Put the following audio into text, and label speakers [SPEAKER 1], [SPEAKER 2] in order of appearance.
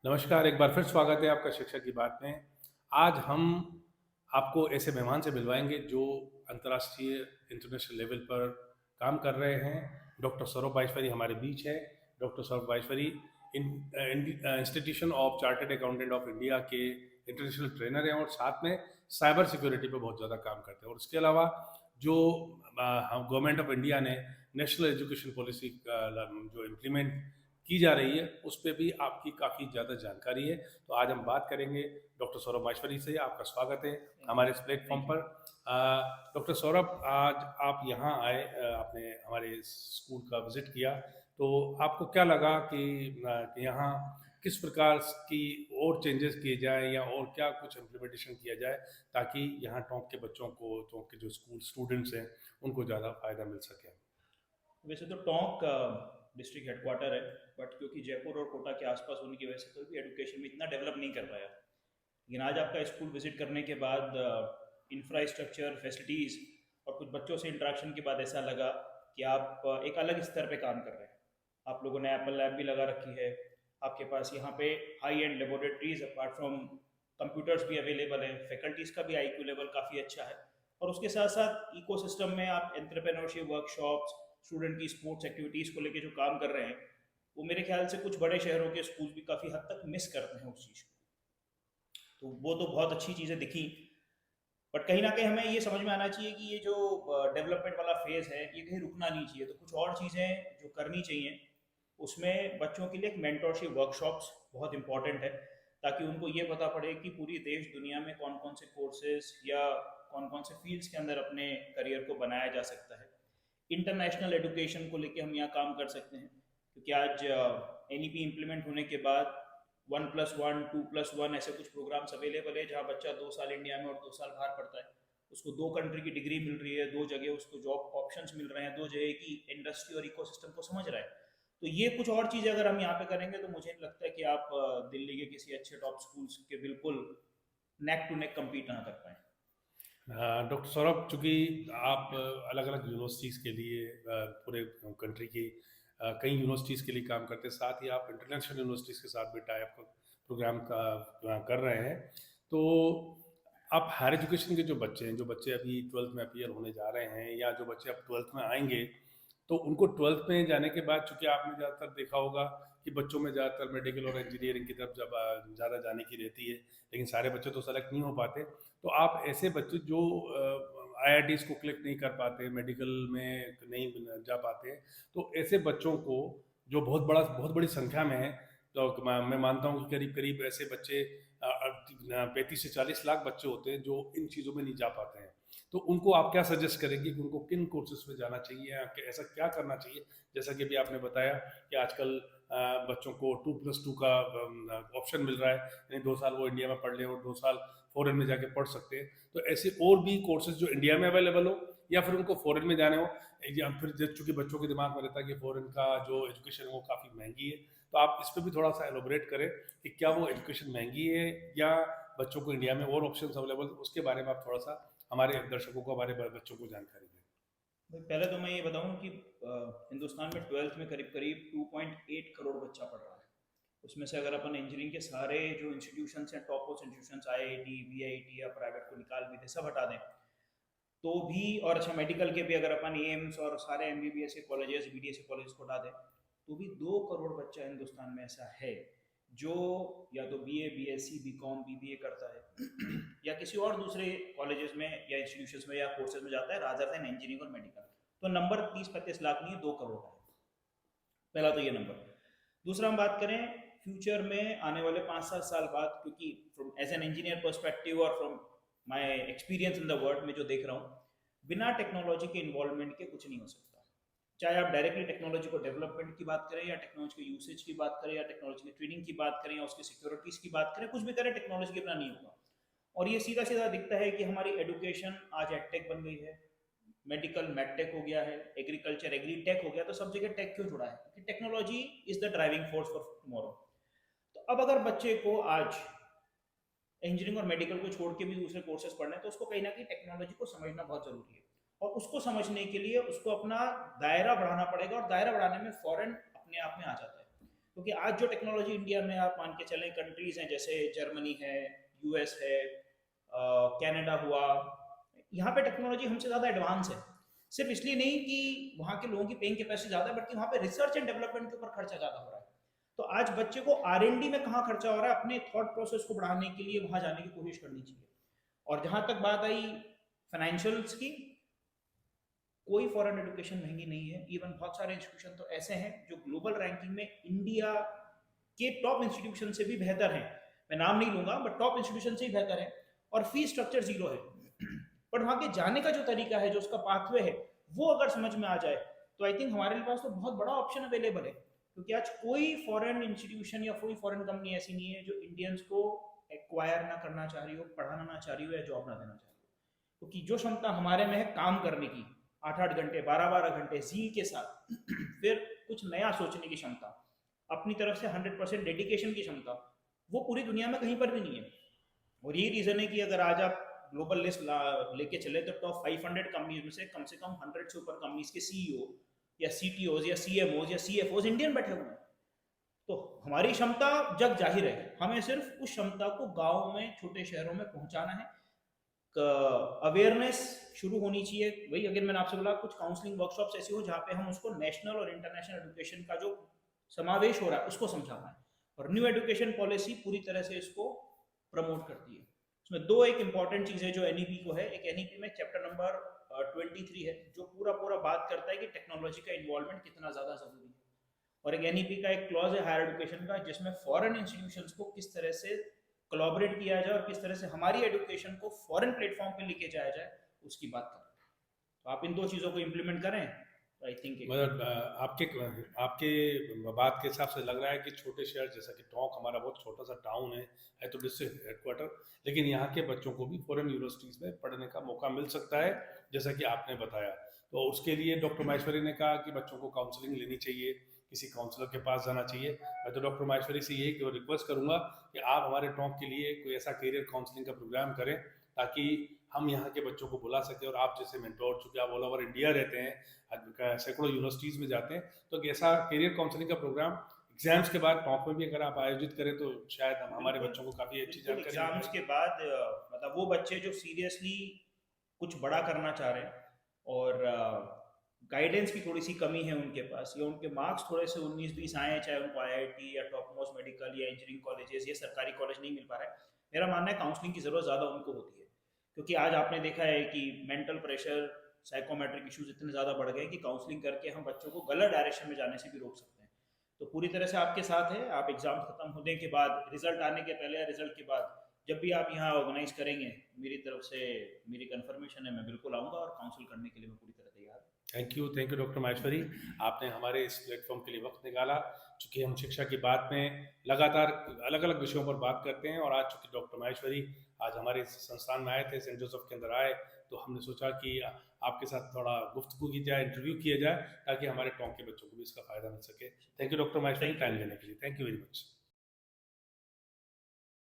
[SPEAKER 1] नमस्कार, एक बार फिर स्वागत है आपका शिक्षा की बात में। आज हम आपको ऐसे मेहमान से मिलवाएंगे जो अंतर्राष्ट्रीय इंटरनेशनल लेवल पर काम कर रहे हैं। डॉक्टर सौरभ बाइश्वरी हमारे बीच है। Doctor Saurabh Baishwari institution of chartered accountant of India के इंटरनेशनल ट्रेनर हैं और साथ में साइबर सिक्योरिटी पर बहुत ज़्यादा काम करते हैं। और उसके अलावा जो गवर्नमेंट ऑफ इंडिया ने नेशनल एजुकेशन पॉलिसी जो इम्प्लीमेंट की जा रही है उस पर भी आपकी काफ़ी ज़्यादा जानकारी है। तो आज हम बात करेंगे डॉक्टर सौरभ माहेश्वरी से। आपका स्वागत है
[SPEAKER 2] थैंक यू।
[SPEAKER 1] हमारे इस प्लेटफॉर्म
[SPEAKER 2] थैंक यू।
[SPEAKER 1] पर। डॉक्टर सौरभ, आज आप यहाँ आए, आपने हमारे स्कूल का विज़िट किया, तो आपको क्या लगा कि यहाँ किस प्रकार की और चेंजेस किए जाए या और क्या कुछ इम्प्लीमेंटेशन किया जाए ताकि यहाँ टोंक के बच्चों को, टोंक के जो स्कूल स्टूडेंट्स हैं, उनको ज़्यादा फ़ायदा मिल सके।
[SPEAKER 2] वैसे तो टोंक डिस्ट्रिक्ट हेडक्वार्टर है, बट क्योंकि जयपुर और कोटा के आसपास होने की वजह से कोई भी एजुकेशन में इतना डेवलप नहीं कर पाया। लेकिन आज आपका स्कूल विजिट करने के बाद इंफ्रास्ट्रक्चर, फैसिलिटीज़ और कुछ बच्चों से इंटरेक्शन के बाद ऐसा लगा कि आप एक अलग स्तर पे काम कर रहे हैं। आप लोगों ने एप्पल लैब भी लगा रखी है। आपके पास यहाँ पे high and laboratories apart from computers भी अवेलेबल है। फैकल्टीज़ का भी आईक्यू लेवल काफ़ी अच्छा है। और उसके साथ साथ इकोसिस्टम में आप एंटरप्रेन्योरशिप वर्कशॉप्स, स्टूडेंट की स्पोर्ट्स एक्टिविटीज़ को लेके जो काम कर रहे हैं, वो मेरे ख्याल से कुछ बड़े शहरों के स्कूल भी काफ़ी हद तक मिस करते हैं उस चीज़ को। तो वो तो बहुत अच्छी चीज़ें दिखी। बट कहीं ना कहीं हमें ये समझ में आना चाहिए कि ये जो डेवलपमेंट वाला फेज़ है ये कहीं रुकना नहीं चाहिए। तो कुछ और चीज़ें जो करनी चाहिए, उसमें बच्चों के लिए एक मेंटोरशिप वर्कशॉप्स बहुत इंपॉर्टेंट है, ताकि उनको ये पता पड़े कि पूरी देश दुनिया में कौन कौन से कोर्सेज या कौन कौन से फील्ड्स के अंदर अपने करियर को बनाया जा सकता है। इंटरनेशनल एजुकेशन को लेके हम यहाँ काम कर सकते हैं, क्योंकि आज एन इम्प्लीमेंट होने के बाद 1+1, 2+1 ऐसे कुछ प्रोग्राम्स अवेलेबल है, जहाँ बच्चा 2 साल इंडिया में और 2 साल बाहर पढ़ता है। उसको 2 कंट्री की डिग्री मिल रही है, 2 जगह उसको जॉब ऑप्शंस मिल रहे हैं, 2 जगह की इंडस्ट्री और इकोसिस्टम को समझ रहा है। तो ये कुछ और चीज़ें अगर हम यहाँ पे करेंगे तो मुझे नहीं लगता है कि आप दिल्ली के किसी अच्छे टॉप स्कूल्स के बिल्कुल नेक टू नेक कम्पीट ना कर पाए।
[SPEAKER 1] डॉक्टर सौरभ, चूँकि आप अलग-अलग यूनिवर्सिटीज़ के लिए पूरे कंट्री की कई यूनिवर्सिटीज़ के लिए काम करते हैं, साथ ही आप इंटरनेशनल यूनिवर्सिटीज़ के साथ भी टाई अप प्रोग्राम का कर रहे हैं। तो आप हायर एजुकेशन के जो बच्चे हैं, जो बच्चे अभी 12th में अपीयर होने जा रहे हैं या जो बच्चे अब 12th में आएँगे, तो उनको 12th में जाने के बाद, चूँकि आपने ज़्यादातर देखा होगा कि बच्चों में ज़्यादातर मेडिकल और इंजीनियरिंग की तरफ जब ज़्यादा जाने की रहती है, लेकिन सारे बच्चे तो सेलेक्ट नहीं हो पाते। तो आप ऐसे बच्चे जो आईआईटीज़ को क्लिक नहीं कर पाते, मेडिकल में नहीं जा पाते, तो ऐसे बच्चों को, जो बहुत बड़ी संख्या में है, तो मैं मानता हूँ कि करीब करीब ऐसे बच्चे 35 से 40 लाख बच्चे होते हैं जो इन चीज़ों में नहीं जा पाते हैं। तो उनको आप क्या सजेस्ट करेंगे कि उनको किन कोर्सेज में जाना चाहिए या ऐसा क्या करना चाहिए? जैसा कि अभी आपने बताया कि आजकल बच्चों को 2+2 का ऑप्शन मिल रहा है, यानी 2 साल वो इंडिया में पढ़ लें और 2 साल फॉरेन में जाके पढ़ सकते हैं। तो ऐसे और भी कोर्सेज जो इंडिया में अवेलेबल हो या फिर उनको फॉरेन में जाने हो, या फिर चूंकि बच्चों के दिमाग में रहता है कि फॉरेन का जो एजुकेशन है वो काफ़ी महंगी है, तो आप इस पर भी थोड़ा सा एलोबरेट करें कि क्या वो एजुकेशन महंगी है या बच्चों को इंडिया में और ऑप्शन अवेलेबल, उसके बारे में आप थोड़ा सा हमारे दर्शकों को, हमारे बच्चों को जानकारी दें।
[SPEAKER 2] भाई पहले तो मैं ये बताऊं कि हिंदुस्तान में ट्वेल्थ में करीब करीब 2.8 करोड़ बच्चा पढ़ रहा है। उसमें से अगर अपन इंजीनियरिंग के सारे जो इंस्टीट्यूशंस हैं, top most institutions, IIT, VIT या प्राइवेट को निकाल भी दे, सब हटा दें, तो भी, और अच्छा मेडिकल के भी अगर अपन एम्स और सारे एमबीबीएस के कॉलेजेस, बीडीएस के कॉलेज को हटा दें, तो भी 2 करोड़ बच्चा हिंदुस्तान में ऐसा है जो या तो बीए, बीएससी, बीकॉम, बीबीए करता है या किसी और दूसरे कॉलेजेस में या इंस्टीट्यूशंस में या कोर्सेज में जाता है, रादर देन इंजीनियरिंग और मेडिकल। तो नंबर 30-35 लाख नहीं है, 2 करोड़ है। पहला तो ये नंबर। दूसरा हम बात करें फ्यूचर में आने वाले 5-7 साल बाद, क्योंकि from as an engineer perspective और from my experience in the world में जो देख रहा हूँ, बिना टेक्नोलॉजी के इन्वॉल्वमेंट के कुछ नहीं हो सकता। चाहे आप डायरेक्टली टेक्नोलॉजी को डेवलपमेंट की बात करें या टेक्नोलॉजी के यूसेज की बात करें या टेक्नोलॉजी की ट्रेनिंग की बात करें या उसकी सिक्योरिटीज की बात करें, कुछ भी करें टेक्नोलॉजी के बिना नहीं होगा। और ये सीधा सीधा दिखता है कि हमारी एडुकेशन आज एडटेक बन गई है, मेडिकल मेडटेक हो गया है, एग्रीकल्चर एग्रीटेक हो गया। तो सब जगह टेक क्यों जुड़ा है? क्योंकि technology is the driving force for tomorrow. तो अब अगर बच्चे को आज इंजीनियरिंग और मेडिकल को छोड़ के भी दूसरे कोर्सेज पढ़ने हैं, तो उसको कहीं ना कहीं टेक्नोलॉजी को समझना बहुत जरूरी है। और उसको समझने के लिए उसको अपना दायरा बढ़ाना पड़ेगा, और दायरा बढ़ाने में फॉरेन अपने आप में आ जाता है। क्योंकि आज जो टेक्नोलॉजी इंडिया में आप मान के चलें, कंट्रीज हैं जैसे जर्मनी है, यूएस है, कनाडा हुआ, यहाँ पे टेक्नोलॉजी हमसे ज़्यादा एडवांस है। सिर्फ इसलिए नहीं कि वहाँ के लोगों की पेइंग कैपेसिटी ज़्यादा है, बल्कि वहाँ पे रिसर्च एंड डेवलपमेंट के ऊपर खर्चा ज़्यादा हो रहा है। तो आज बच्चे को R&D में कहाँ खर्चा हो रहा है, अपने थॉट प्रोसेस को बढ़ाने के लिए वहाँ जाने की कोशिश करनी चाहिए। और जहाँ तक बात आई फाइनेंशियल्स की, कोई फॉरेन एजुकेशन महंगी नहीं है। इवन बहुत सारे इंस्टीट्यूशन तो ऐसे हैं जो ग्लोबल रैंकिंग में इंडिया के टॉप इंस्टीट्यूशन से भी बेहतर हैं। मैं नाम नहीं लूंगा, बट टॉप इंस्टीट्यूशन से ही बेहतर है, और फीस स्ट्रक्चर जीरो है। बट वहाँ के जाने का जो तरीका है, जो उसका पाथवे है, वो अगर समझ में आ जाए तो आई थिंक हमारे पास तो बहुत बड़ा ऑप्शन अवेलेबल है। क्योंकि आज कोई फॉरेन इंस्टीट्यूशन या कोई फॉरेन कंपनी ऐसी नहीं है जो इंडियंस को एक्वायर ना करना चाह रही हो, पढ़ाना ना चाह रही हो, या जॉब ना देना चाह रही हो। क्योंकि जो क्षमता हमारे में है काम करने की, 8-8 घंटे 12-12 घंटे जील के साथ फिर कुछ नया सोचने की क्षमता, अपनी तरफ से 100% डेडिकेशन की क्षमता, वो पूरी दुनिया में कहीं पर भी नहीं है। और यही रीज़न है कि अगर आज आप ग्लोबल लिस्ट लेके चले तो टॉप 500 कंपनीज में से कम 100 से ऊपर कंपनीज के सीईओ या सीटीओज या सीएमओज या सीएफओज इंडियन बैठे हुए हैं। तो हमारी क्षमता जग जाहिर है, हमें सिर्फ उस क्षमता को गाँव में, छोटे शहरों में पहुंचाना है। अवेयरनेस शुरू होनी चाहिए। वही अगर मैंने आपसे बोला, कुछ काउंसलिंग वर्कशॉप्स ऐसी हो जहाँ पे हम उसको नेशनल और इंटरनेशनल एजुकेशन का जो समावेश हो रहा है उसको समझाना है। और न्यू एजुकेशन पॉलिसी पूरी तरह से इसको प्रमोट करती है। उसमें दो एक इंपॉर्टेंट चीज़ है जो एनईपी को है। एक एनईपी में चैप्टर नंबर 23 है जो पूरा बात करता है कि टेक्नोलॉजी का इन्वॉल्वमेंट कितना ज़्यादा ज़रूरी है। और एक एनईपी का एक क्लॉज है हायर एजुकेशन का, जिसमें फॉरेन इंस्टीट्यूशंस को किस तरह से कोलैबोरेट किया जाए और किस तरह से हमारी एजुकेशन को फॉरेन प्लेटफॉर्म पे लेके जाया जाए, उसकी बात करें। तो आप इन दो चीज़ों को इम्प्लीमेंट करें तो आई थिंक
[SPEAKER 1] मतलब आपके आपके बात के हिसाब से लग रहा है कि छोटे शहर जैसा कि टोंक हमारा बहुत छोटा सा टाउन है तो डिस्ट्रिक्ट हेडक्वार्टर, लेकिन यहाँ के बच्चों को भी फॉरेन यूनिवर्सिटीज़ में पढ़ने का मौका मिल सकता है जैसा कि आपने बताया। तो उसके लिए डॉक्टर माहेश्वरी ने कहा कि बच्चों को काउंसलिंग लेनी चाहिए, किसी काउंसलर के पास जाना चाहिए। मैं तो डॉक्टर माहेश्वरी से यही रिक्वेस्ट करूँगा कि आप हमारे टोंक के लिए कोई ऐसा करियर काउंसलिंग का प्रोग्राम करें ताकि हम यहाँ के बच्चों को बुला सकें। और आप जैसे मेंटोर, चूँकि आप ऑल ओवर इंडिया रहते हैं, सैकड़ों यूनिवर्सिटीज़ में जाते हैं, तो एक ऐसा करियर काउंसलिंग का प्रोग्राम एग्जाम्स के बाद टॉप में भी अगर आप आयोजित करें तो शायद हम हमारे बच्चों को काफ़ी अच्छी जानकारी
[SPEAKER 2] एग्जाम्स के बाद मतलब वो बच्चे जो सीरियसली कुछ बड़ा करना चाह रहे हैं और गाइडेंस की थोड़ी सी कमी है उनके पास, या उनके मार्क्स थोड़े से 19-20 आए हैं, चाहे उनको आईआईटी या टॉप मोस्ट मेडिकल या इंजीनियरिंग कॉलेजेस या सरकारी कॉलेज नहीं मिल पा रहा है, मेरा मानना है काउंसलिंग की ज़रूरत ज़्यादा उनको होती है। क्योंकि आज आपने देखा है कि मेंटल प्रेशर, साइकोमेट्रिक इश्यूज इतने ज़्यादा बढ़ गए कि काउंसलिंग करके हम बच्चों को गलत डायरेक्शन में जाने से भी रोक सकते हैं। तो पूरी तरह से आपके साथ है। आप एग्ज़ाम ख़त्म होने के बाद, रिजल्ट आने के पहले या रिजल्ट के बाद, जब भी आप यहाँ ऑर्गेनाइज करेंगे, मेरी तरफ से मेरी कन्फर्मेशन है, मैं बिल्कुल आऊँगा और काउंसिल करने के लिए मैं पूरी तरह तैयार हूँ।
[SPEAKER 1] थैंक यू डॉक्टर माहेश्वरी, आपने हमारे इस प्लेटफॉर्म के लिए वक्त निकाला। चूँकि हम शिक्षा की बात में लगातार अलग अलग विषयों पर बात करते हैं, और आज चूँकि डॉक्टर माहेश्वरी आज हमारे इस संस्थान में आए थे, सेंट जोसेफ के अंदर आए, तो हमने सोचा कि आपके साथ थोड़ा गुफ्तगू की जाए, इंटरव्यू किया जाए, ताकि हमारे टोंक के बच्चों को भी इसका फ़ायदा मिल सके। Thank you doctor Maheshwari, time देने के लिए। Thank you very much.